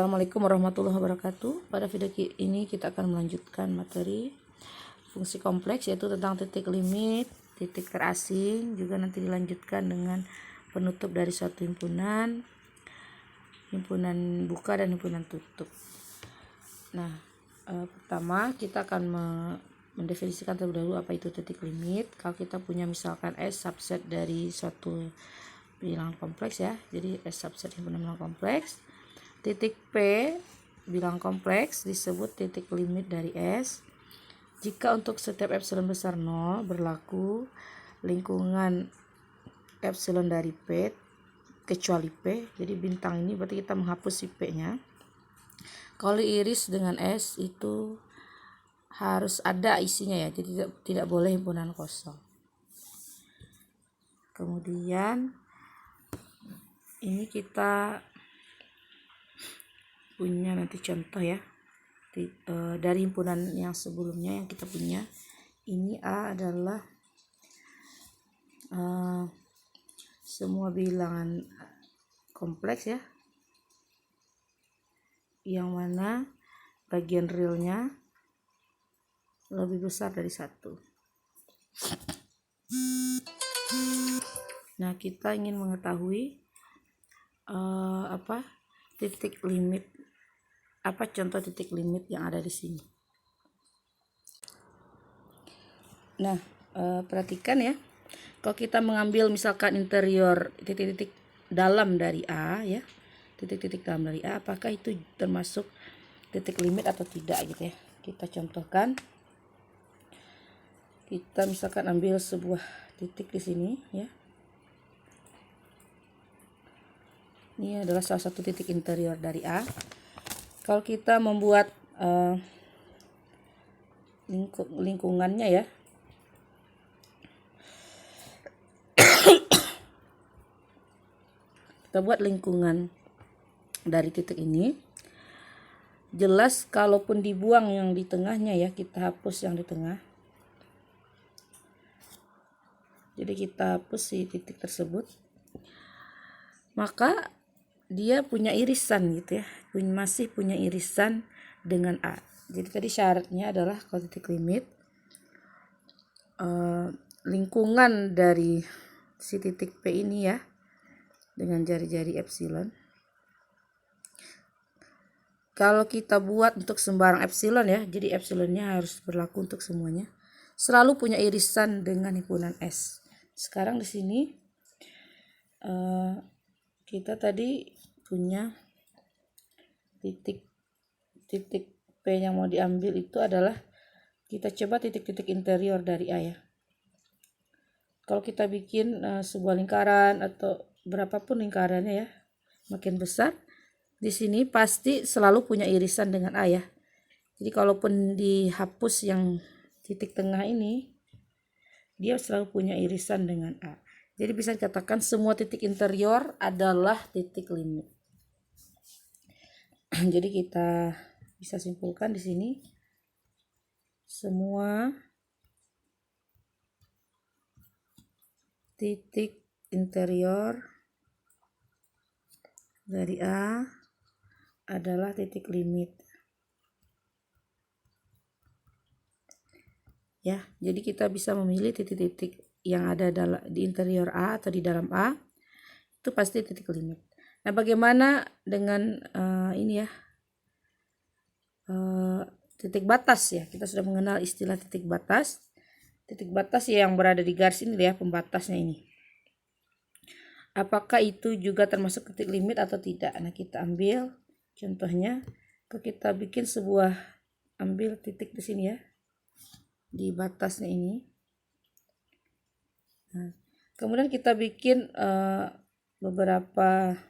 Assalamualaikum warahmatullahi wabarakatuh. Pada video ini kita akan melanjutkan materi fungsi kompleks, yaitu tentang titik limit, titik terasing, juga nanti dilanjutkan dengan penutup dari suatu himpunan, himpunan buka dan himpunan tutup. Nah, pertama kita akan mendefinisikan terlebih dahulu apa itu titik limit. Kalau kita punya misalkan S subset dari suatu bilangan kompleks ya, jadi S subset himpunan bilangan kompleks, titik P bilangan kompleks disebut titik limit dari S jika untuk setiap epsilon besar 0 berlaku lingkungan epsilon dari P kecuali P. Jadi bintang ini berarti kita menghapus si P nya. Kalau iris dengan S itu harus ada isinya ya, jadi tidak boleh himpunan kosong. Kemudian ini kita punya nanti contoh ya, dari himpunan yang sebelumnya yang kita punya. Ini A adalah semua bilangan kompleks ya, yang mana bagian realnya lebih besar dari 1. Nah, kita ingin mengetahui titik limit, apa contoh titik limit yang ada di sini. Nah, perhatikan ya, kalau kita mengambil misalkan interior titik-titik dalam dari A ya, titik-titik dalam dari A, apakah itu termasuk titik limit atau tidak gitu ya. Kita contohkan, kita misalkan ambil sebuah titik di sini ya. Ini adalah salah satu titik interior dari A. Kalau kita membuat lingkungannya ya, kita buat lingkungan dari titik ini. Jelas kalaupun dibuang yang di tengahnya ya, kita hapus yang di tengah. Jadi kita hapus si titik tersebut, maka dia punya irisan gitu ya, masih punya irisan dengan A. Jadi tadi syaratnya adalah kalau titik limit lingkungan dari si titik P ini ya, dengan jari-jari epsilon. Kalau kita buat untuk sembarang epsilon ya, jadi epsilonnya harus berlaku untuk semuanya, selalu punya irisan dengan himpunan S. Sekarang di sini kita tadi punya titik P yang mau diambil itu adalah, kita coba titik-titik interior dari A ya. Kalau kita bikin sebuah lingkaran atau berapapun lingkarannya ya, makin besar, di sini pasti selalu punya irisan dengan A ya. Jadi kalaupun dihapus yang titik tengah ini, dia selalu punya irisan dengan A. Jadi bisa dikatakan semua titik interior adalah titik limit. Jadi kita bisa simpulkan di sini, semua titik interior dari A adalah titik limit. Ya, jadi kita bisa memilih titik-titik yang ada di interior A atau di dalam A, itu pasti titik limit. Nah, bagaimana dengan ini ya, titik batas ya. Kita sudah mengenal istilah titik batas. Titik batas yang berada di garis ini ya, pembatasnya ini. Apakah itu juga termasuk titik limit atau tidak? Nah, kita ambil contohnya, kita bikin sebuah, ambil titik di sini ya, di batasnya ini. Nah, kemudian kita bikin beberapa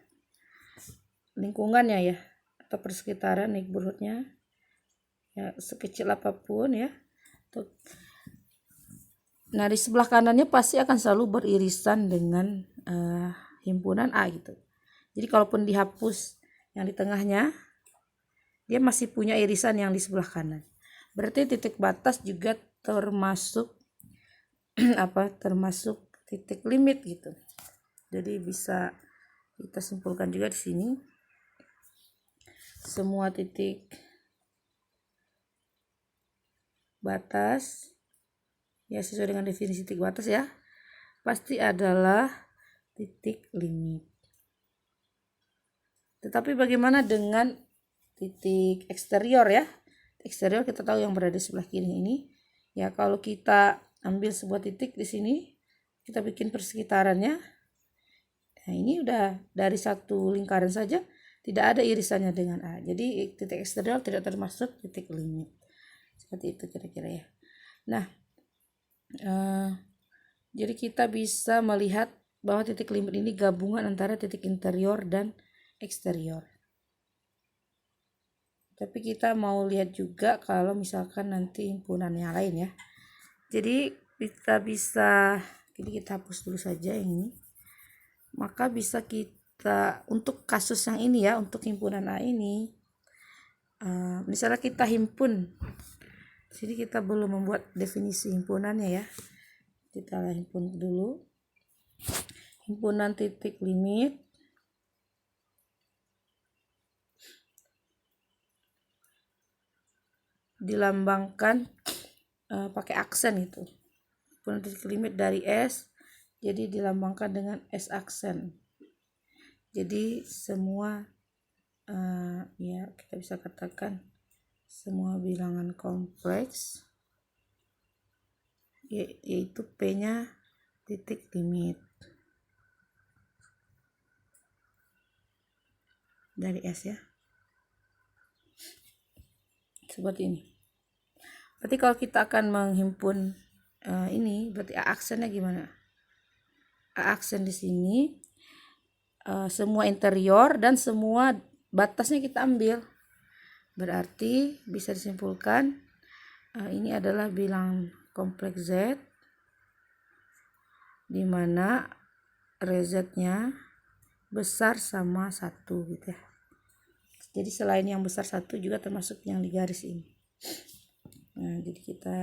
lingkungannya ya, atau persekitaran neighborhoodnya ya, sekecil apapun ya. Nah, di sebelah kanannya pasti akan selalu beririsan dengan himpunan A gitu. Jadi kalaupun dihapus yang di tengahnya, dia masih punya irisan yang di sebelah kanan. Berarti titik batas juga termasuk termasuk titik limit gitu. Jadi bisa kita simpulkan juga di sini, semua titik batas ya sesuai dengan definisi titik batas ya pasti adalah titik limit. Tetapi bagaimana dengan titik eksterior ya? Eksterior kita tahu yang berada di sebelah kiri ini. Ya kalau kita ambil sebuah titik di sini, kita bikin persekitarannya. Nah ini udah dari satu lingkaran saja tidak ada irisannya dengan A. Jadi titik eksterior tidak termasuk titik limit. Seperti itu kira-kira ya. Nah, jadi kita bisa melihat bahwa titik limit ini gabungan antara titik interior dan eksterior. Tapi kita mau lihat juga kalau misalkan nanti himpunan yang lain ya. Jadi kita hapus dulu saja ini. Maka bisa kita untuk kasus yang ini ya, untuk himpunan A ini, misalnya kita himpun. Jadi kita belum membuat definisi himpunannya ya. Kita himpun dulu. Himpunan titik limit dilambangkan pakai aksen itu. Himpunan titik limit dari S jadi dilambangkan dengan S aksen. Jadi semua ya kita bisa katakan semua bilangan kompleks yaitu P-nya titik limit dari S ya. Seperti ini. Berarti kalau kita akan menghimpun ini berarti A aksennya gimana? A aksen di sini semua interior dan semua batasnya kita ambil. Berarti bisa disimpulkan ini adalah bilangan kompleks Z di mana RZ-nya besar sama 1 gitu ya. Jadi selain yang besar 1 juga termasuk yang di garis ini. Nah, jadi kita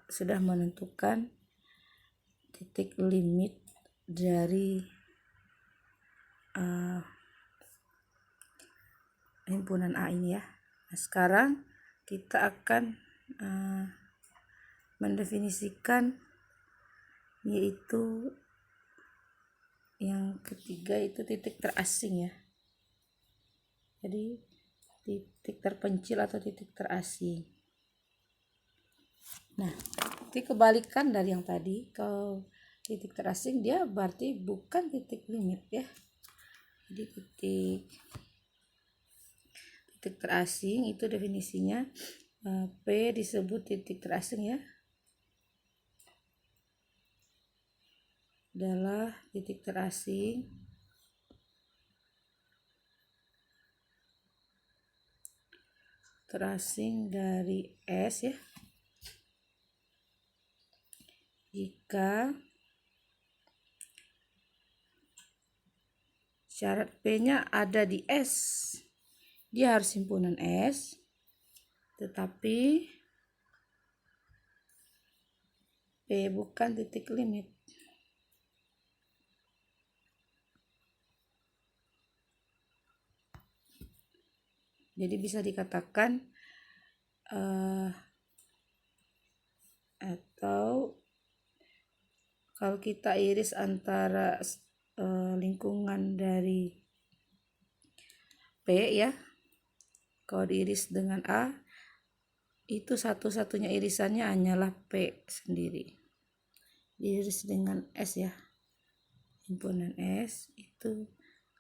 sudah menentukan titik limit dari himpunan A ini ya. Nah, sekarang kita akan mendefinisikan yaitu yang ketiga itu titik terasing ya. Jadi titik terpencil atau titik terasing. Nah, titik kebalikan dari yang tadi. Kalau titik terasing dia berarti bukan titik limit ya. Jadi titik terasing itu definisinya P disebut titik terasing ya. Adalah titik terasing dari S ya. Jika syarat P-nya ada di S, dia harus himpunan S, tetapi P bukan titik limit. Jadi bisa dikatakan atau kalau kita iris antara lingkungan dari P ya, kalau diiris dengan A itu satu-satunya irisannya hanyalah P sendiri. Diiris dengan S ya, himpunan S itu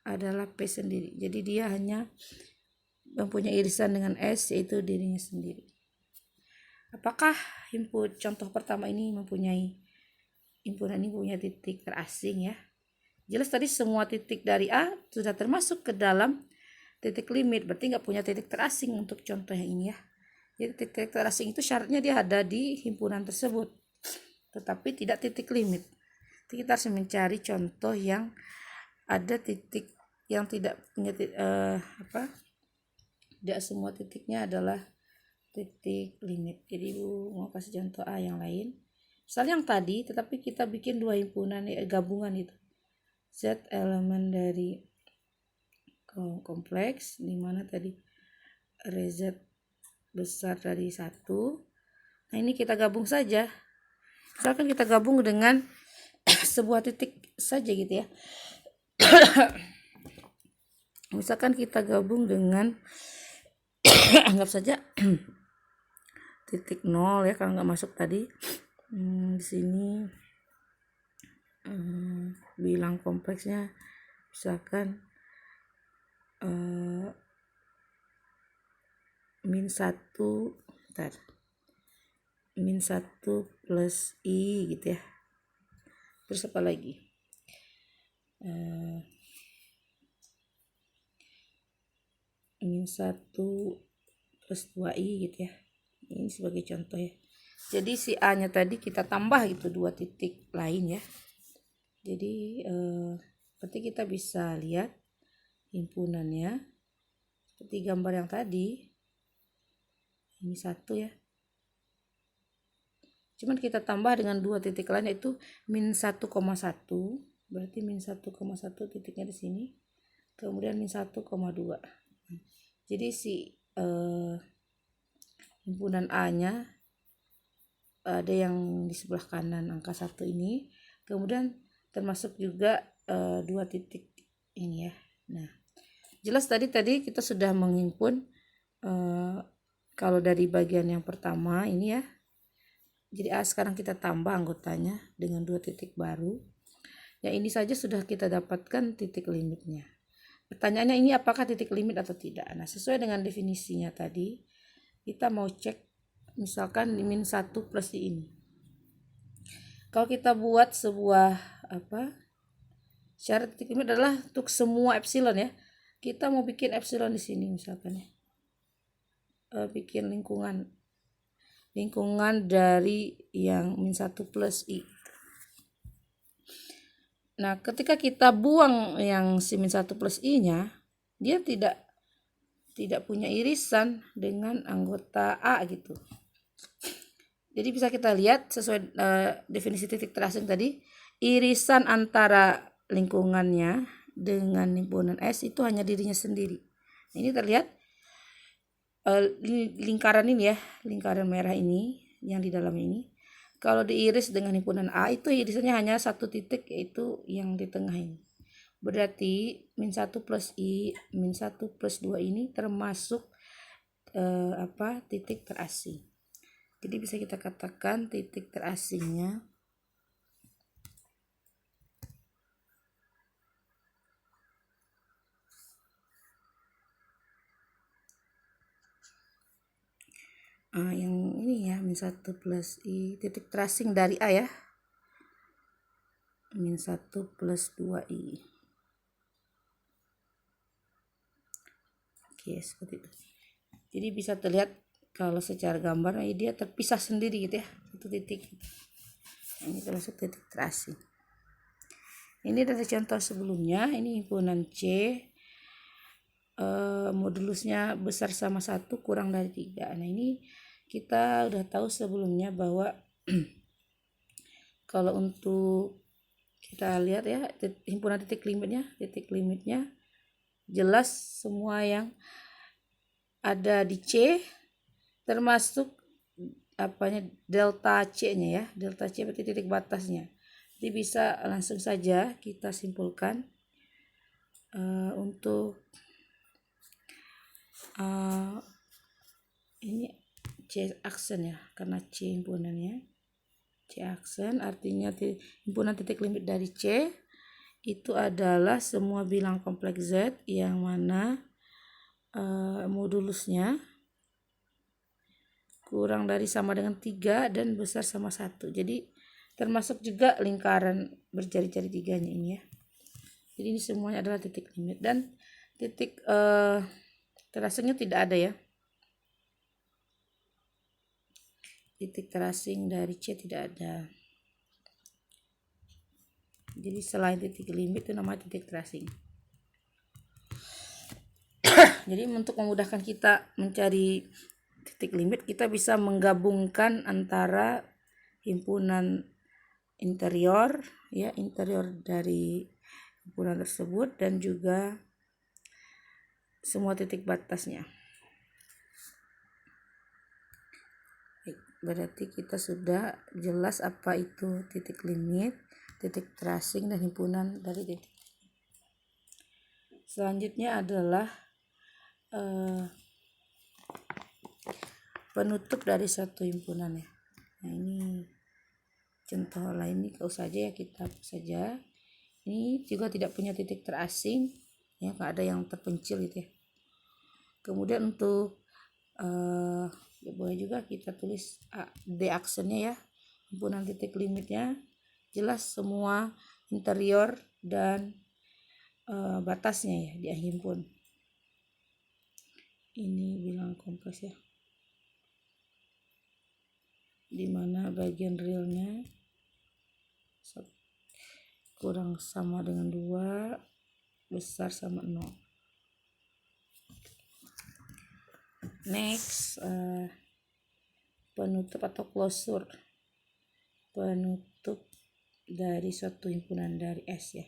adalah P sendiri. Jadi dia hanya mempunyai irisan dengan S yaitu dirinya sendiri. Apakah contoh pertama ini himpunan ini punya titik terasing ya? Jelas tadi semua titik dari A sudah termasuk ke dalam titik limit, berarti nggak punya titik terasing untuk contoh yang ini ya. Jadi titik terasing itu syaratnya dia ada di himpunan tersebut, tetapi tidak titik limit. Jadi kita harus mencari contoh yang ada titik yang tidak punya tidak semua titiknya adalah titik limit. Jadi Ibu mau kasih contoh A yang lain. Misalnya yang tadi, tetapi kita bikin dua himpunan gabungan itu. Z elemen dari kompleks, di mana tadi RZ besar dari 1. Nah, ini kita gabung saja. Misalkan kita gabung dengan sebuah titik saja gitu ya. Misalkan kita gabung dengan anggap saja titik 0 ya, kalau nggak masuk tadi. Di sini bilang kompleksnya misalkan min 1 min 1 plus I gitu ya. Terus apa lagi? Min 1 plus 2I gitu ya. Ini sebagai contoh ya. Jadi si A nya tadi kita tambah gitu 2 titik lain ya. Jadi berarti kita bisa lihat himpunannya seperti gambar yang tadi. Ini 1 ya. Cuman kita tambah dengan 2 titik lain, yaitu min 1,1. Berarti min 1,1 titiknya di sini. Kemudian min 1,2. Jadi si himpunan A-nya ada yang di sebelah kanan angka 1 ini. Kemudian termasuk juga 2 titik ini ya. Nah, jelas tadi kita sudah menghimpun kalau dari bagian yang pertama ini ya. Jadi A sekarang kita tambah anggotanya dengan 2 titik baru. Ya, ini saja sudah kita dapatkan titik limitnya. Pertanyaannya, ini apakah titik limit atau tidak? Nah, sesuai dengan definisinya tadi, kita mau cek misalkan min 1 plus ini. Kalau kita buat sebuah syarat titik limit adalah untuk semua epsilon ya. Kita mau bikin epsilon di sini misalkan ya. Bikin lingkungan dari yang min 1 plus I. Nah, ketika kita buang yang si min 1 plus I-nya, dia tidak punya irisan dengan anggota A gitu. Jadi bisa kita lihat sesuai definisi titik terasing tadi, irisan antara lingkungannya dengan himpunan S itu hanya dirinya sendiri. Ini terlihat lingkaran ini ya, lingkaran merah ini yang di dalam ini. Kalau diiris dengan himpunan A itu irisannya hanya 1 titik, yaitu yang di tengah ini. Berarti min 1 plus I, min 1 plus 2 ini termasuk titik terasing. Jadi bisa kita katakan titik terasingnya yang ini ya, min 1 plus I, titik terasing dari A ya, min 1 plus 2I. Oke, seperti itu. Jadi bisa terlihat kalau secara gambar dia terpisah sendiri gitu ya, 1 titik. Ini termasuk titik terasing. Ini dari contoh sebelumnya, ini himpunan C, modulusnya besar sama 1 kurang dari 3. Nah, ini kita udah tahu sebelumnya bahwa kalau untuk kita lihat ya, himpunan titik limitnya jelas semua yang ada di C, termasuk delta C-nya ya. Delta C berarti titik batasnya. Jadi bisa langsung saja kita simpulkan untuk ini C aksen ya, karena C himpunannya. C aksen artinya himpunan titik limit dari C itu adalah semua bilang kompleks Z yang mana modulusnya kurang dari sama dengan 3 dan besar sama 1. Jadi termasuk juga lingkaran berjari-jari 3-nya ini ya. Jadi ini semuanya adalah titik limit, dan titik terasingnya tidak ada ya. Titik terasing dari C tidak ada. Jadi selain titik limit itu namanya titik terasing. Jadi untuk memudahkan kita mencari titik limit, kita bisa menggabungkan antara himpunan interior ya, interior dari himpunan tersebut, dan juga semua titik batasnya. Berarti kita sudah jelas apa itu titik limit, titik tracing, dan himpunan dari titik. Selanjutnya adalah penutup dari satu himpunan ya. Nah ini contoh lain nih, usah aja ya, kita hapus saja. Ini juga tidak punya titik terasing ya, nggak ada yang terpencil gitu ya. Kemudian untuk ya boleh juga kita tulis D aksennya ya, himpunan titik limitnya jelas semua interior dan batasnya ya dia himpun. Ini bilang kompleks ya, dimana bagian realnya kurang sama dengan 2, besar sama 0. Next, penutup atau closure, penutup dari suatu himpunan dari S ya.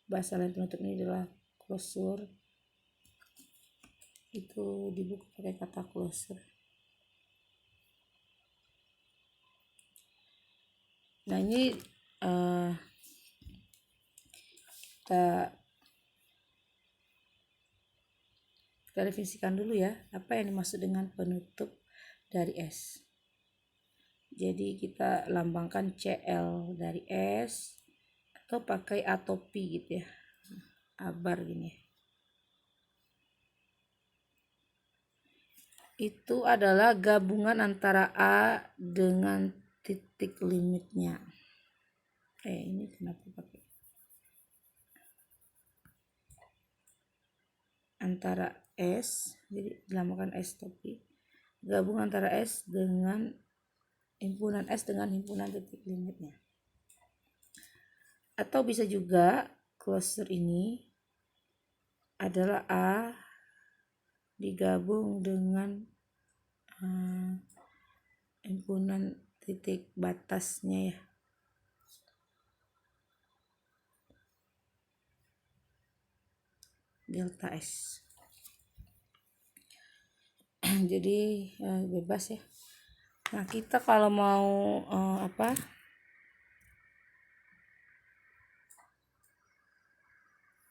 Bahasa lain penutup ini adalah closure. Itu di buku pakai kata closure. Nah ini kita definisikan dulu ya, apa yang dimaksud dengan penutup dari S. Jadi kita lambangkan CL dari S atau pakai A topi gitu ya, abar gini. Itu adalah gabungan antara A dengan titik limitnya. Ini kenapa pakai antara S, jadi dilambangkan S topi, gabung antara S dengan himpunan S dengan himpunan titik limitnya. Atau bisa juga closure ini adalah A digabung dengan himpunan titik batasnya ya. Delta S. Jadi bebas ya. Nah kita kalau mau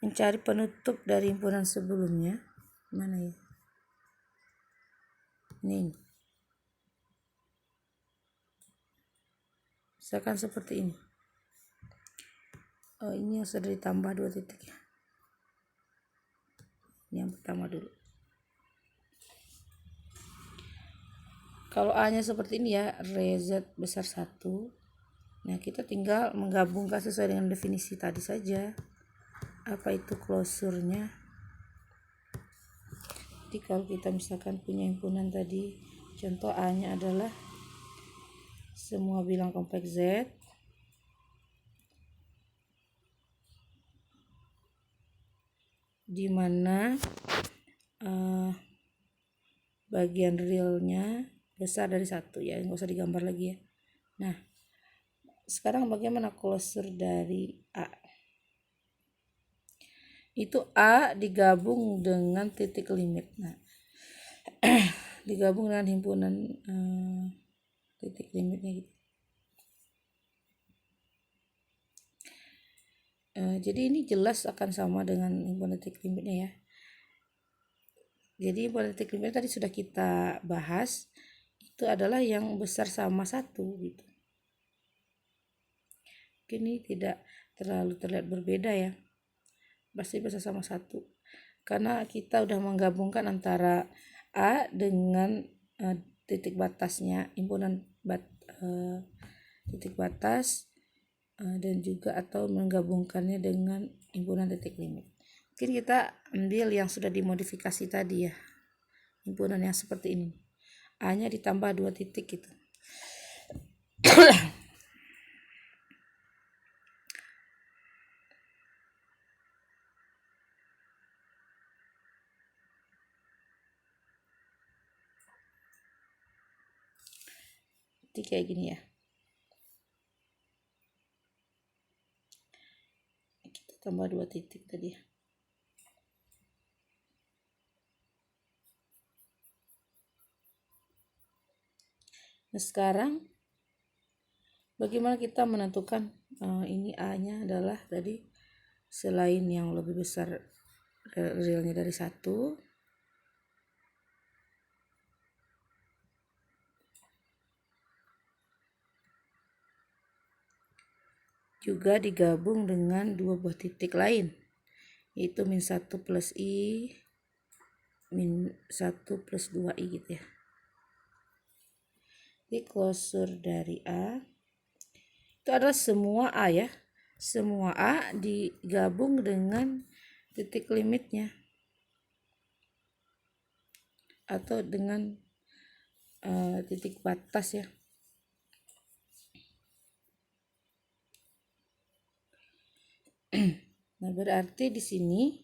mencari penutup dari himpunan sebelumnya, mana ya? Ini. Misalkan seperti ini. Ini yang sudah ditambah 2 titik ya. Ini yang pertama dulu. Kalau A-nya seperti ini ya, RZ besar 1. Nah, kita tinggal menggabungkan sesuai dengan definisi tadi saja. Apa itu closure-nya? Jadi kalau kita misalkan punya himpunan tadi, contoh A-nya adalah semua bilang kompleks Z. Di mana bagian realnya besar dari 1 ya, nggak usah digambar lagi ya. Nah, sekarang bagaimana closure dari A? Itu A digabung dengan titik limit. Nah, digabung dengan himpunan titik limitnya gitu. Jadi ini jelas akan sama dengan himpunan titik limitnya ya. Jadi himpunan titik limit tadi sudah kita bahas, itu adalah yang besar sama 1 gitu. Ini tidak terlalu terlihat berbeda ya, pasti besar sama 1 karena kita udah menggabungkan antara A dengan titik batasnya, himpunan titik batas dan juga atau menggabungkannya dengan himpunan titik limit. Mungkin kita ambil yang sudah dimodifikasi tadi ya, himpunan yang seperti ini, A-nya ditambah 2 titik gitu. Jadi kayak gini ya. Kita tambah 2 titik tadi ya. Nah, sekarang bagaimana kita menentukan ini A-nya adalah tadi selain yang lebih besar realnya dari 1, juga digabung dengan dua buah titik lain, yaitu -1 plus I, -1 plus 2I gitu ya. Jadi klosur dari A itu adalah semua A ya. Semua A digabung dengan titik limitnya atau dengan titik batas ya. Nah, berarti di sini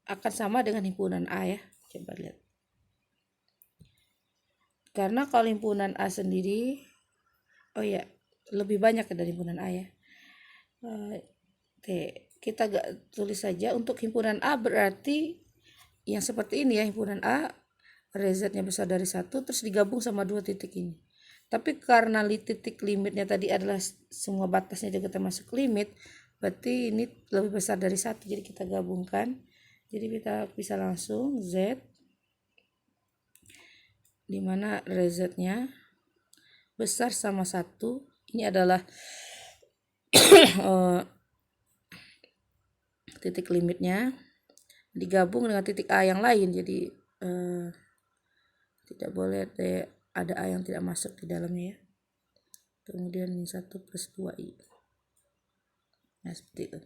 akan sama dengan himpunan A ya. Coba lihat. Karena kalau himpunan A sendiri, oh ya, lebih banyak dari himpunan A ya. Kita gak tulis saja untuk himpunan A, berarti yang seperti ini ya, himpunan A rezatnya besar dari 1 terus digabung sama dua titik ini. Tapi karena titik limitnya tadi adalah semua batasnya juga termasuk limit, berarti ini lebih besar dari 1, jadi kita gabungkan. Jadi kita bisa langsung Z, dimana rezatnya besar sama 1, ini adalah titik limitnya, digabung dengan titik A yang lain, jadi tidak boleh ada A yang tidak masuk di dalamnya ya. Kemudian -1 plus 2I. Nah, seperti itu.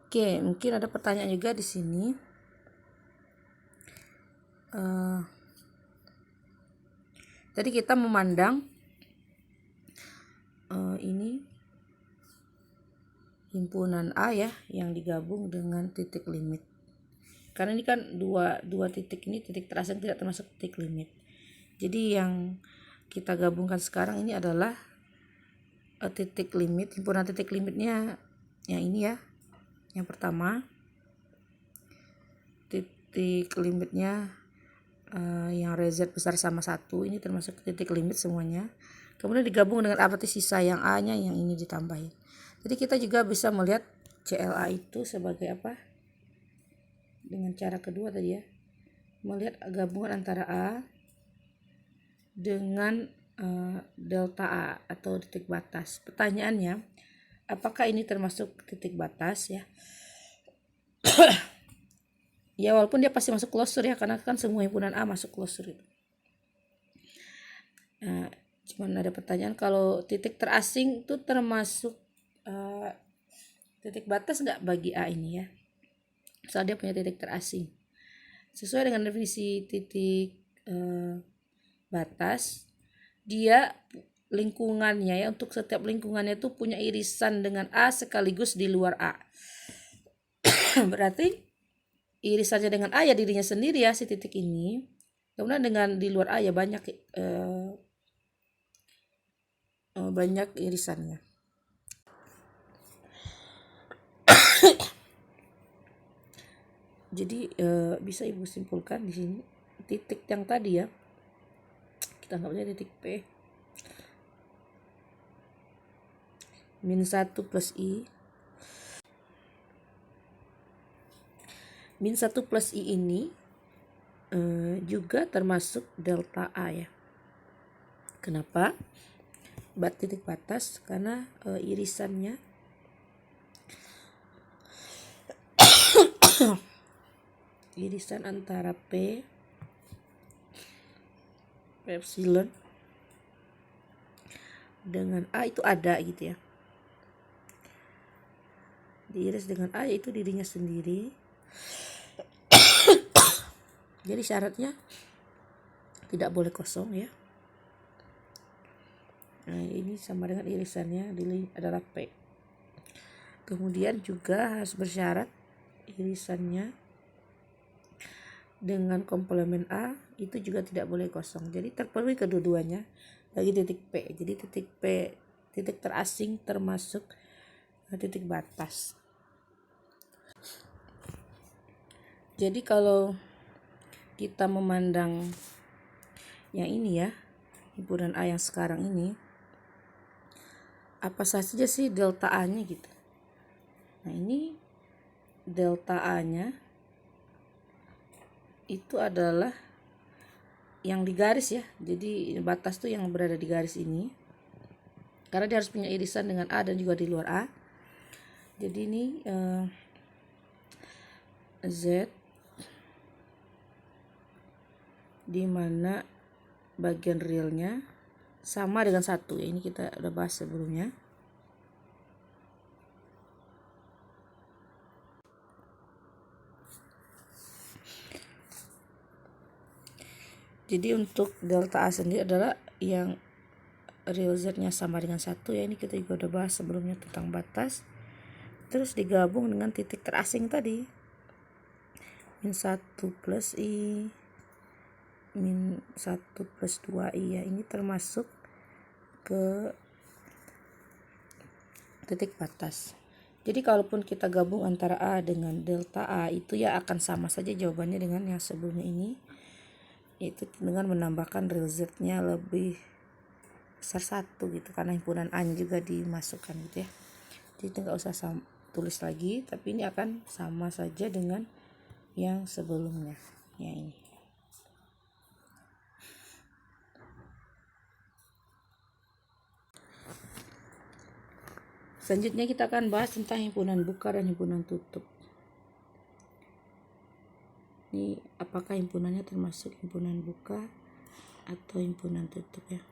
Oke, mungkin ada pertanyaan juga di sini. Tadi kita memandang ini himpunan A ya, yang digabung dengan titik limit. Karena ini kan dua titik ini titik terasing tidak termasuk titik limit. Jadi yang kita gabungkan sekarang ini adalah titik limit, himpunan titik limitnya yang ini ya. Yang pertama, titik limitnya yang rezat besar sama 1, ini termasuk titik limit semuanya. Kemudian digabung dengan arti sisa yang A-nya yang ini ditambahin. Jadi kita juga bisa melihat CLA itu sebagai apa? Dengan cara kedua tadi ya. Melihat gabungan antara A dengan delta A atau titik batas. Pertanyaannya, apakah ini termasuk titik batas ya? Ya, walaupun dia pasti masuk klosur ya, karena kan semua himpunan A masuk klosur itu. Nah, cuman ada pertanyaan, kalau titik terasing itu termasuk titik batas nggak bagi A ini ya? Soalnya dia punya titik terasing. Sesuai dengan definisi titik batas, dia lingkungannya ya, untuk setiap lingkungannya itu punya irisan dengan A sekaligus di luar A. Berarti irisannya dengan A ya dirinya sendiri ya, si titik ini. Kemudian dengan di luar A ya banyak banyak irisannya. Jadi bisa ibu simpulkan di sini titik yang tadi ya, kita anggapnya titik P, -1 plus I, -1 plus I ini juga termasuk delta A ya. Kenapa? Titik batas, karena irisannya irisan antara P epsilon dengan A itu ada gitu ya. Diiris dengan A yaitu dirinya sendiri. Jadi syaratnya tidak boleh kosong ya. Nah, ini sama dengan irisannya adalah P. Kemudian juga harus bersyarat irisannya dengan komplemen A itu juga tidak boleh kosong. Jadi terpenuhi kedua-duanya bagi titik P. Jadi titik P, titik terasing termasuk titik batas. Jadi kalau kita memandang yang ini ya, himpunan A yang sekarang ini, apa saja sih delta A-nya gitu. Nah ini delta A-nya itu adalah yang di garis ya, jadi batas tuh yang berada di garis ini, karena dia harus punya irisan dengan A dan juga di luar A. Jadi ini Z di mana bagian realnya sama dengan 1 ya, ini kita udah bahas sebelumnya. Jadi untuk delta A sendiri adalah yang real Z-nya sama dengan 1 ya, ini kita juga udah bahas sebelumnya tentang batas. Terus digabung dengan titik terasing tadi, min 1 plus I, min 1 plus 2I ya, ini termasuk ke titik batas. Jadi kalaupun kita gabung antara A dengan delta A, itu ya akan sama saja jawabannya dengan yang sebelumnya ini, yaitu dengan menambahkan real Z-nya lebih besar 1 gitu, karena himpunan A-nya juga dimasukkan gitu ya. Jadi nggak usah tulis lagi, tapi ini akan sama saja dengan yang sebelumnya ya ini. Selanjutnya kita akan bahas tentang himpunan buka dan himpunan tutup. Ini apakah himpunannya termasuk himpunan buka atau himpunan tutup ya.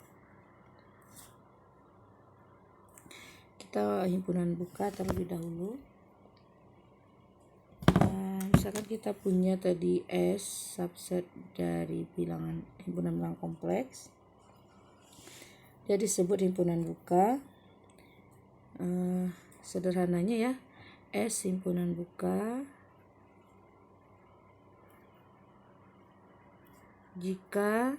Kita himpunan buka terlebih dahulu. Misalkan kita punya tadi S subset dari bilangan himpunan bilangan kompleks, dia disebut himpunan buka. Sederhananya ya, S himpunan buka jika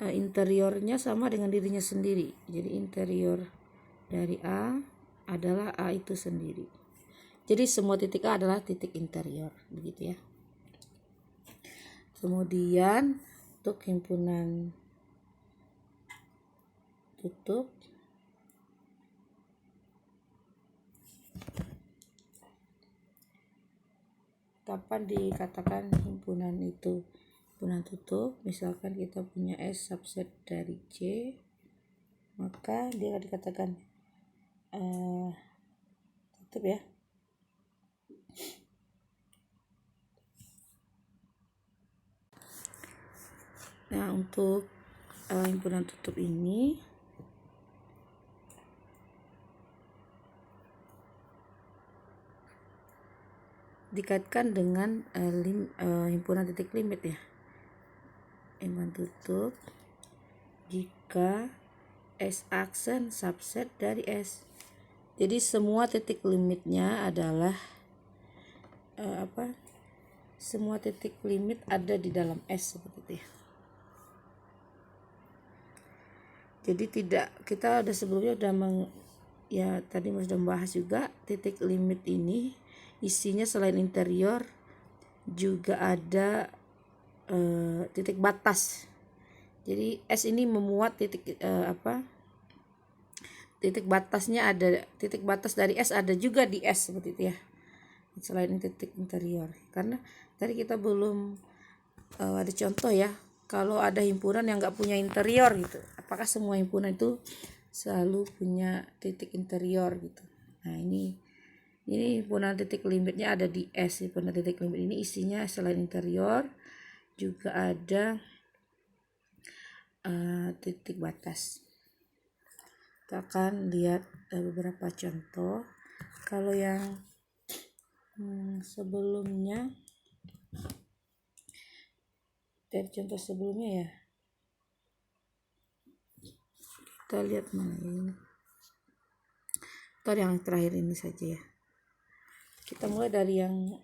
interiornya sama dengan dirinya sendiri. Jadi interior dari A adalah A itu sendiri. Jadi semua titik A adalah titik interior, begitu ya. Kemudian untuk himpunan tutup, kapan dikatakan himpunan itu himpunan tutup? Misalkan kita punya S subset dari C, maka dia akan dikatakan tutup ya. Nah untuk himpunan tutup ini dikaitkan dengan himpunan titik limit ya. Himpunan tutup jika S aksen subset dari S. Jadi semua titik limitnya adalah semua titik limit ada di dalam S seperti itu ya. Jadi tidak, kita ada sebelumnya udah tadi sudah membahas juga titik limit ini isinya selain interior juga ada titik batas. Jadi S ini memuat titik titik batasnya ada, titik batas dari S ada juga di S seperti itu ya, selain titik interior. Karena tadi kita belum ada contoh ya, kalau ada himpunan yang nggak punya interior gitu, apakah semua himpunan itu selalu punya titik interior gitu. Nah ini himpunan titik limitnya ada di S. Himpunan titik limit ini isinya selain interior juga ada titik batas. Kita akan lihat beberapa contoh. Kalau yang sebelumnya, dari contoh sebelumnya ya, kita lihat mana ini. Atau yang terakhir ini saja ya. Kita mulai dari yang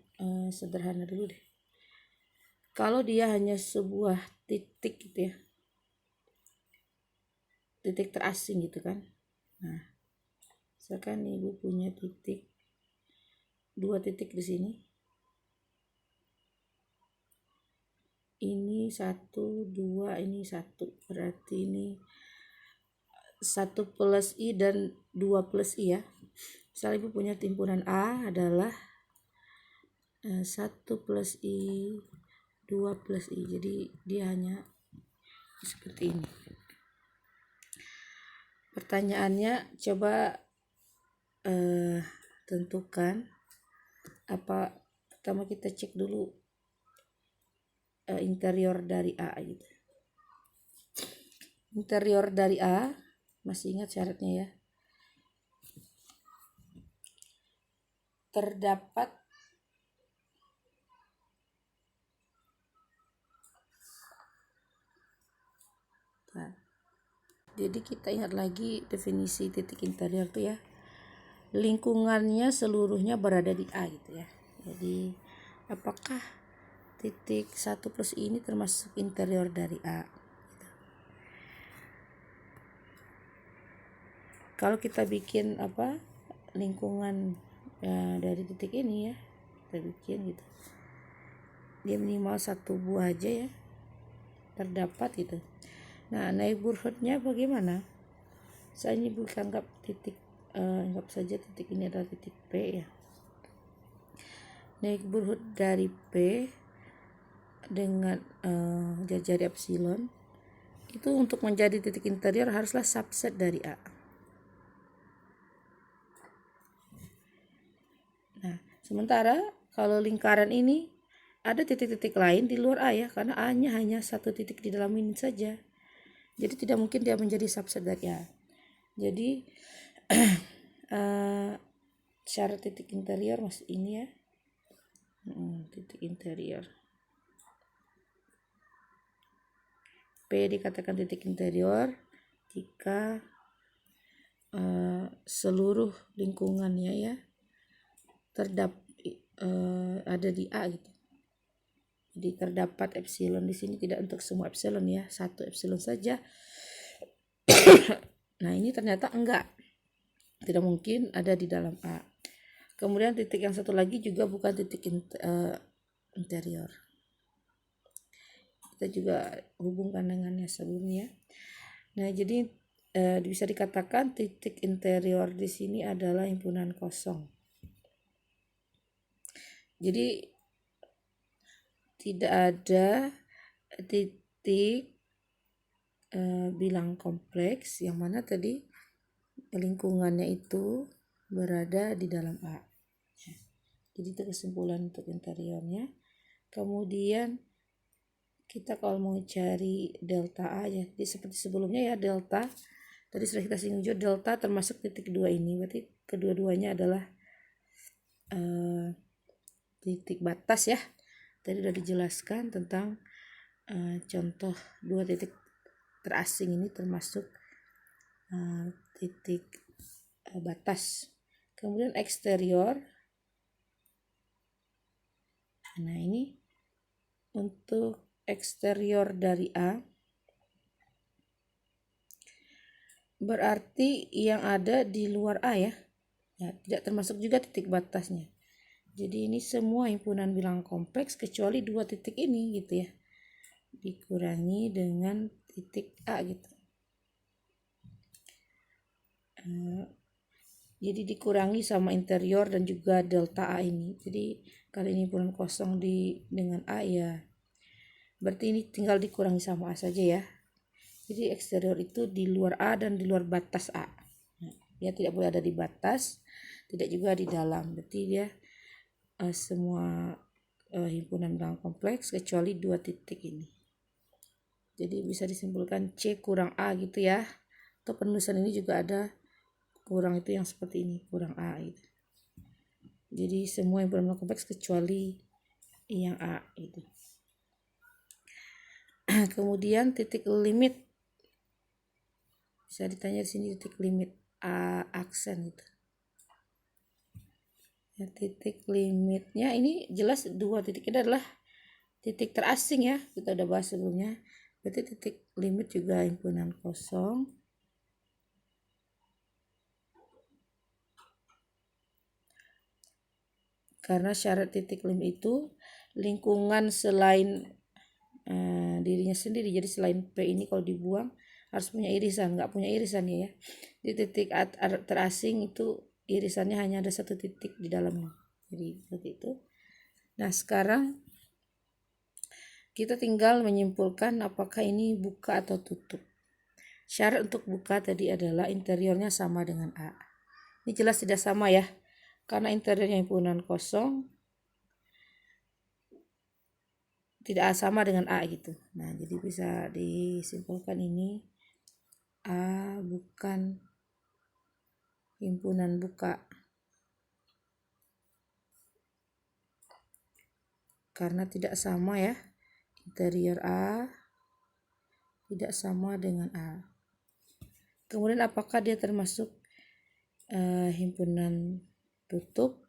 sederhana dulu deh. Kalau dia hanya sebuah titik gitu ya, titik terasing gitu kan. Nah, misalkan ibu punya titik, 2 titik di sini. ini 1, 2, ini 1. Berarti ini 1 plus I dan 2 plus I ya. Misal Ibu punya timbunan A adalah 1 plus I, 2 plus I. Jadi dia hanya seperti ini. Pertanyaannya coba tentukan apa. Pertama kita cek dulu interior dari A gitu. Interior dari A, masih ingat syaratnya ya. Terdapat jadi kita ingat lagi definisi titik interior tuh ya. Lingkungannya seluruhnya berada di A gitu ya. Jadi apakah titik 1 plus ini termasuk interior dari A? Kalau kita bikin lingkungan dari titik ini ya, kita bikin gitu. Dia minimal 1 buah aja ya terdapat gitu. Nah, neighborhoodnya bagaimana? Saya ini bukan anggap saja titik ini adalah titik P ya. Neighborhood dari P dengan jari epsilon itu untuk menjadi titik interior haruslah subset dari A. Nah, sementara kalau lingkaran ini ada titik-titik lain di luar A ya, karena A-nya hanya 1 titik di dalam ini saja. Jadi tidak mungkin dia menjadi subset dari A. Jadi syarat titik interior masih ini ya. Titik interior. P dikatakan titik interior jika seluruh lingkungannya ya ada di A gitu. Jadi terdapat epsilon di sini tidak untuk semua epsilon ya, 1 epsilon saja. Nah, ini ternyata enggak. Tidak mungkin ada di dalam A. Kemudian titik yang satu lagi juga bukan titik interior. Kita juga hubungkan dengannya sebelumnya. Nah, jadi bisa dikatakan titik interior di sini adalah himpunan kosong. Jadi tidak ada titik bilang kompleks yang mana tadi lingkungannya itu berada di dalam A. Jadi itu kesimpulan untuk interiornya. Kemudian kita kalau mau cari delta A ya, jadi seperti sebelumnya ya, delta tadi sudah kita singgung juga, delta termasuk titik 2 ini, berarti kedua-duanya adalah titik batas ya. Tadi sudah dijelaskan tentang contoh 2 titik terasing ini termasuk titik batas. Kemudian eksterior. Nah, ini untuk eksterior dari A berarti yang ada di luar A ya, tidak termasuk juga titik batasnya. Jadi ini semua himpunan bilangan kompleks kecuali 2 titik ini gitu ya, dikurangi dengan titik A gitu. Jadi dikurangi sama interior dan juga delta A ini. Jadi kalau ini himpunan kosong dengan A ya, berarti ini tinggal dikurangi sama A saja ya. Jadi eksterior itu di luar A dan di luar batas A. Dia tidak boleh ada di batas, tidak juga di dalam. Berarti dia semua himpunan bilangan kompleks kecuali 2 titik ini. Jadi bisa disimpulkan C kurang A gitu ya. Atau penulisan ini juga ada kurang itu yang seperti ini, kurang A gitu. Jadi semua himpunan bilangan kompleks kecuali yang A gitu. Kemudian titik limit. Bisa ditanya di sini titik limit A aksen gitu. Ya, titik limitnya ini jelas 2 titik ini adalah titik terasing ya, kita udah bahas sebelumnya. Berarti titik limit juga himpunan kosong. Karena syarat titik limit itu lingkungan selain dirinya sendiri. Jadi selain P ini kalau dibuang harus punya irisan, nggak punya irisan ya. Di titik terasing itu irisannya hanya ada satu titik di dalamnya. Jadi seperti itu. Nah sekarang kita tinggal menyimpulkan apakah ini buka atau tutup. Syarat untuk buka tadi adalah interiornya sama dengan A. Ini jelas tidak sama ya, karena interiornya himpunan kosong tidak sama dengan A gitu. Nah jadi bisa disimpulkan ini A bukan himpunan buka karena tidak sama ya, interior A tidak sama dengan A. Kemudian apakah dia termasuk himpunan tutup?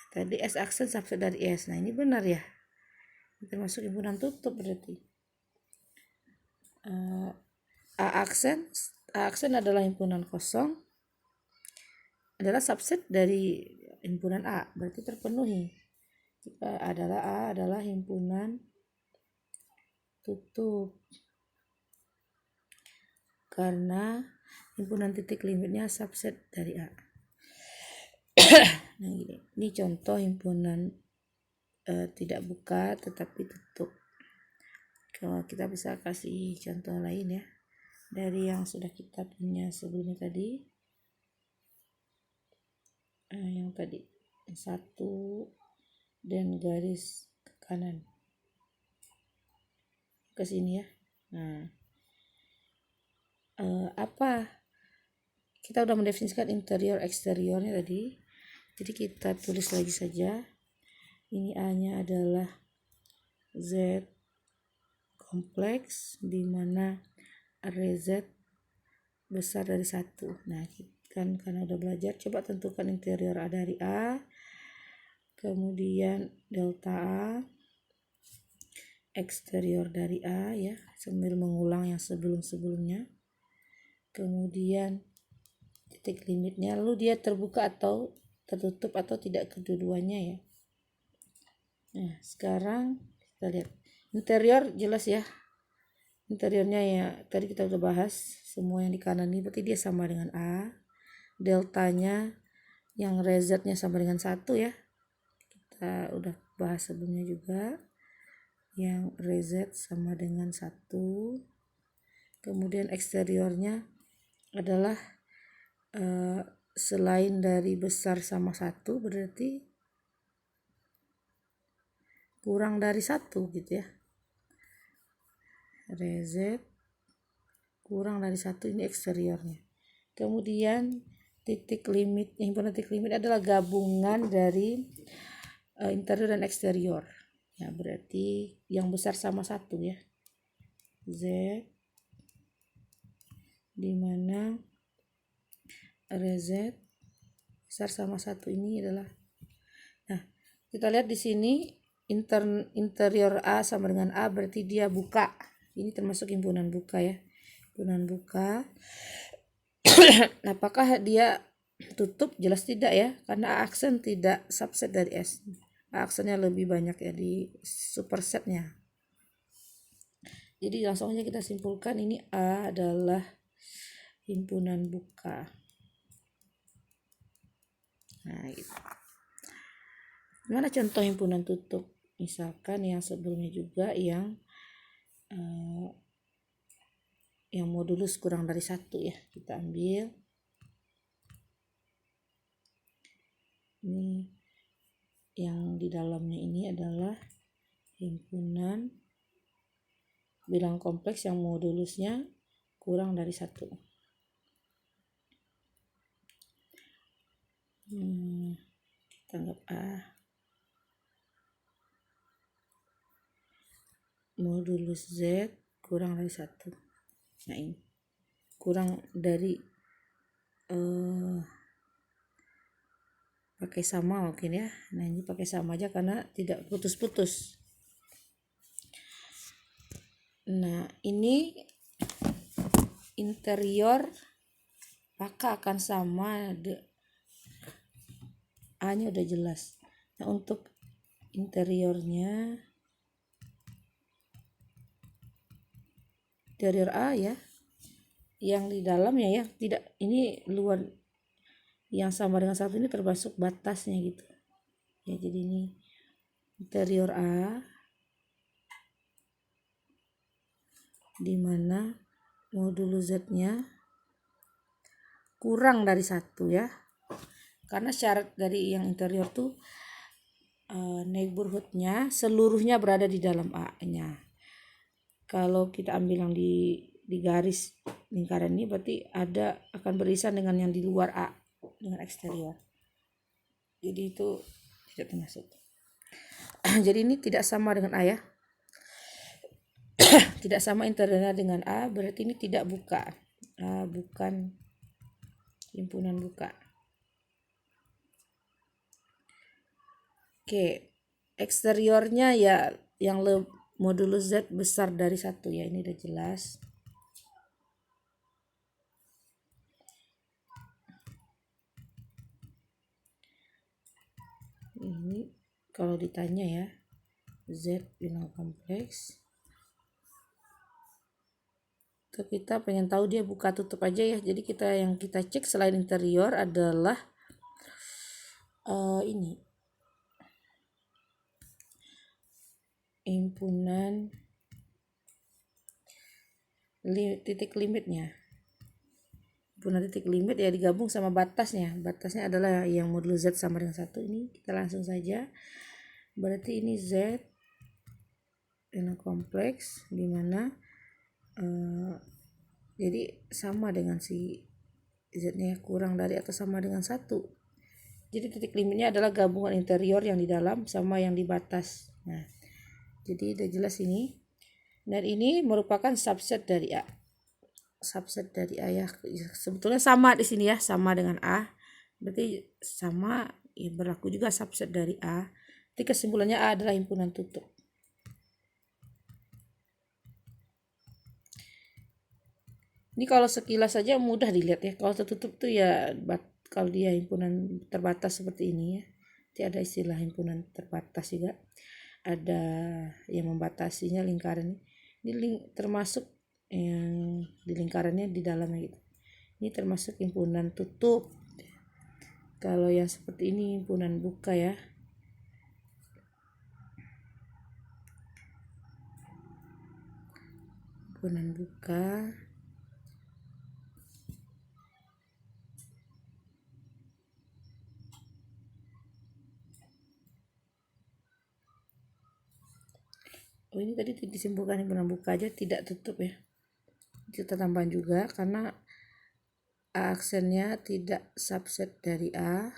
Tadi S aksen subset dari S. Nah ini benar ya, termasuk himpunan tutup berarti. A aksen adalah himpunan kosong, adalah subset dari himpunan A, berarti terpenuhi. Jika adalah A adalah himpunan tutup karena himpunan titik limitnya subset dari A. Nah ini contoh himpunan tidak buka tetapi tutup. Kalau kita bisa kasih contoh lain ya dari yang sudah kita punya sebelumnya tadi. Yang tadi 1 dan garis ke kanan ke sini ya. Nah apa kita udah mendefinisikan interior eksteriornya tadi, jadi kita tulis lagi saja. Ini A nya adalah Z kompleks di mana array Z besar dari 1. Nah kan karena udah belajar, coba tentukan interior A dari A, kemudian delta A, eksterior dari A ya, sambil mengulang yang sebelum-sebelumnya, kemudian titik limitnya, lalu dia terbuka atau tertutup atau tidak kedua-duanya ya. Nah sekarang kita lihat interior jelas ya, interiornya ya tadi kita udah bahas semua yang di kanan ini berarti dia sama dengan A. Deltanya yang resetnya sama dengan 1 ya, kita udah bahas sebelumnya juga, yang reset sama dengan 1. Kemudian eksteriornya adalah selain dari besar sama 1 berarti kurang dari 1 gitu ya. Reset kurang dari 1, ini eksteriornya. Kemudian titik limit, himpunan titik limit adalah gabungan dari interior dan eksterior ya, berarti yang besar sama 1 ya, Z dimana reset besar sama 1 ini adalah. Nah kita lihat di sini interior A sama dengan A berarti dia buka, ini termasuk himpunan buka ya, himpunan buka. Apakah dia tutup? Jelas tidak ya, karena A aksen tidak subset dari S. A aksennya lebih banyak ya di supersetnya. Jadi langsung aja kita simpulkan ini A adalah himpunan buka. Nah gitu. Gimana contoh himpunan tutup? Misalkan yang sebelumnya juga yang modulus kurang dari 1 ya, kita ambil ini yang di dalamnya ini adalah himpunan bilang kompleks yang modulusnya kurang dari 1. Kita anggap A modulus Z kurang dari 1. Nah ini kurang dari pakai sama mungkin ya. Nah ini pakai sama aja karena tidak putus-putus. Nah ini interior maka akan sama, A nya udah jelas. Nah untuk interiornya interior A ya, yang di dalamnya ya, tidak, ini luar yang sama dengan 1 ini termasuk batasnya gitu ya. Jadi ini interior A di mana modulus Z-nya kurang dari 1 ya, karena syarat dari yang interior tuh neighborhoodnya seluruhnya berada di dalam A-nya. Kalau kita ambil yang di garis lingkaran ini berarti ada akan beririsan dengan yang di luar A, dengan eksterior. Jadi itu tidak termasuk. Jadi ini tidak sama dengan A ya. Tidak sama interiornya dengan A, berarti ini tidak buka. A bukan himpunan buka. Oke, eksteriornya ya yang modulus Z besar dari 1 ya, ini udah jelas. Ini kalau ditanya ya, Z bilang kompleks, kita pengen tahu dia buka tutup aja ya. Jadi yang kita cek selain interior adalah ini himpunan titik limitnya. Himpunan titik limit ya digabung sama batasnya. Batasnya adalah yang modulus Z sama dengan 1. Ini kita langsung saja. Berarti ini Z dengan kompleks dimana jadi sama dengan si Z-nya kurang dari atau sama dengan 1. Jadi titik limitnya adalah gabungan interior yang di dalam sama yang di batas. Nah, jadi udah jelas ini. Dan ini merupakan subset dari A. Subset dari A ya. Sebetulnya sama di sini ya, sama dengan A. Berarti sama ya, berlaku juga subset dari A. Jadi kesimpulannya A adalah himpunan tutup. Ini kalau sekilas saja mudah dilihat ya. Kalau tertutup tuh ya kalau dia himpunan terbatas seperti ini ya. Nanti ada istilah himpunan terbatas juga. Ada yang membatasinya lingkaran. Ini termasuk yang di lingkarannya di dalamnya gitu. Ini termasuk himpunan tutup. Kalau yang seperti ini himpunan buka ya. Himpunan buka. Oh, ini tadi disimpulkan himpunan buka aja tidak tutup ya. Kita tambahan juga karena A aksennya tidak subset dari A,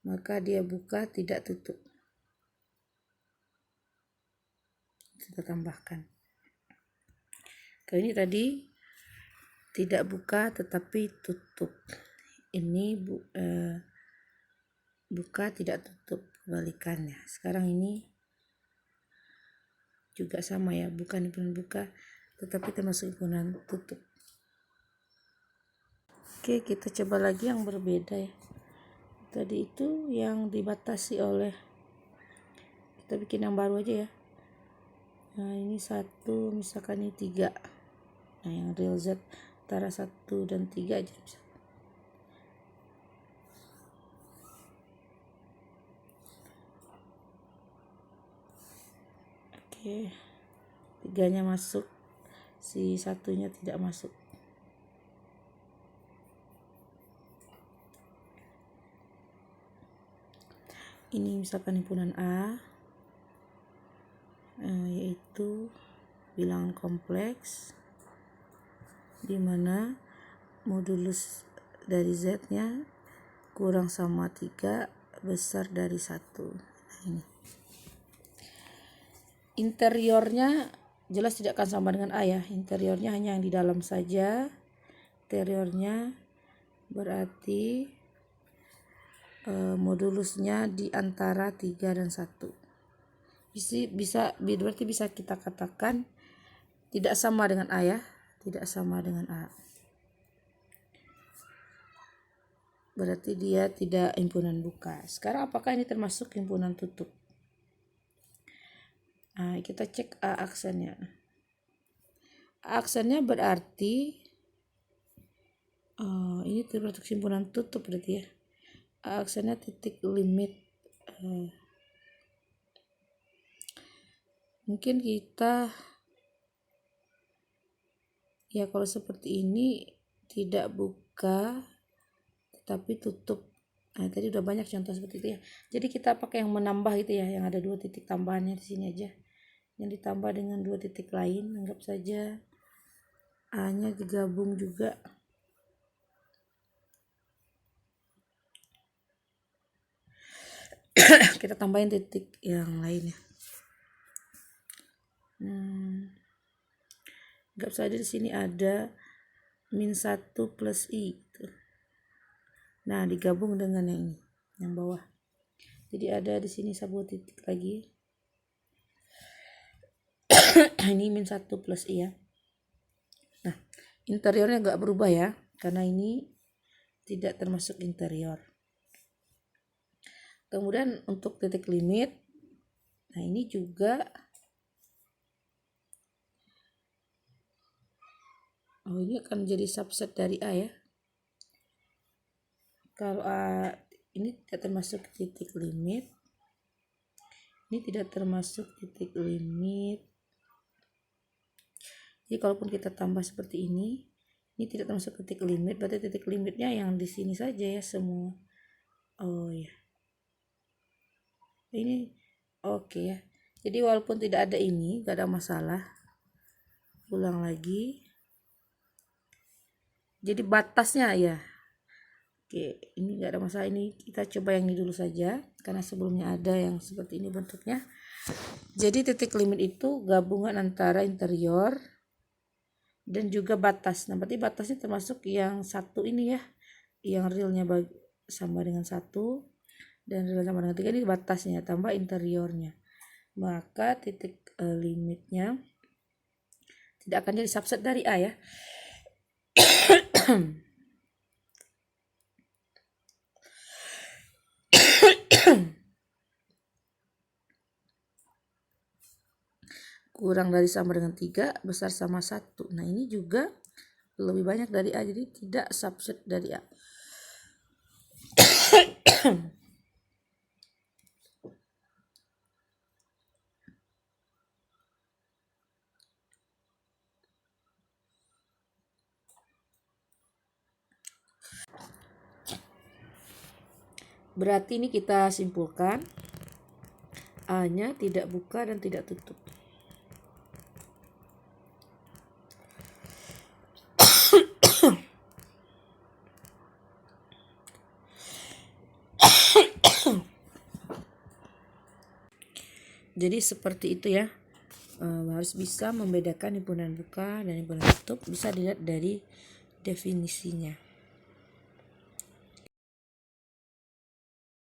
maka dia buka tidak tutup. Kita tambahkan. Kalau ini tadi tidak buka tetapi tutup. Ini buka tidak tutup, kebalikannya. Sekarang ini juga sama ya, bukan himpunan buka tetapi termasuk himpunan tutup. Oke, kita coba lagi yang berbeda ya. Tadi itu yang dibatasi oleh, kita bikin yang baru aja ya. Nah ini 1, misalkan ini 3. Nah yang real Z antara 1 dan 3 aja bisa. Oke, 3-nya masuk, si 1-nya tidak masuk. Ini misalkan himpunan A, yaitu bilangan kompleks di mana modulus dari Z-nya kurang sama 3 besar dari 1. Nah, ini. Interiornya jelas tidak akan sama dengan A ya. Interiornya hanya yang di dalam saja. Interiornya berarti modulusnya di antara 3 dan 1. Berarti bisa kita katakan tidak sama dengan A ya. Tidak sama dengan A. Berarti dia tidak himpunan buka. Sekarang apakah ini termasuk himpunan tutup? Nah, kita cek A aksennya. Aksennya berarti ini termasuk simpulan tutup berarti ya. Aksennya titik limit. Mungkin kita ya kalau seperti ini tidak buka tetapi tutup. Nah, tadi udah banyak contoh seperti itu ya. Jadi kita pakai yang menambah itu ya, yang ada 2 titik tambahannya di sini aja. Yang ditambah dengan 2 titik lain, anggap saja A-nya digabung juga. Kita tambahin titik yang lainnya. Anggap saja di sini ada -1 plus I. Nah, digabung dengan yang ini, yang bawah. Jadi ada di sini 1 titik lagi. Ini -1 plus I ya. Nah, interiornya nggak berubah ya, karena ini tidak termasuk interior. Kemudian untuk titik limit, nah ini juga ini akan jadi subset dari A ya. Kalau A ini tidak termasuk titik limit, ini tidak termasuk titik limit. Jadi kalaupun kita tambah seperti ini tidak termasuk titik limit, berarti titik limitnya yang di sini saja ya semua. Oh ya, ini oke ya. Jadi walaupun tidak ada ini, gak ada masalah. Ulang lagi. Jadi batasnya ya. Oke, ini gak ada masalah. Ini kita coba yang ini dulu saja, karena sebelumnya ada yang seperti ini bentuknya. Jadi titik limit itu gabungan antara interior dan juga batas. Nah, berarti batasnya termasuk yang satu ini ya, yang realnya sama dengan 1 dan real sama dengan 3, ini batasnya tambah interiornya. Maka titik limitnya tidak akan jadi subset dari A ya. Kurang dari sama dengan 3, besar sama 1. Nah, ini juga lebih banyak dari A, jadi tidak subset dari A. Berarti ini kita simpulkan A-nya tidak buka dan tidak tutup. Jadi seperti itu ya, harus bisa membedakan himpunan buka dan himpunan tutup, bisa dilihat dari definisinya.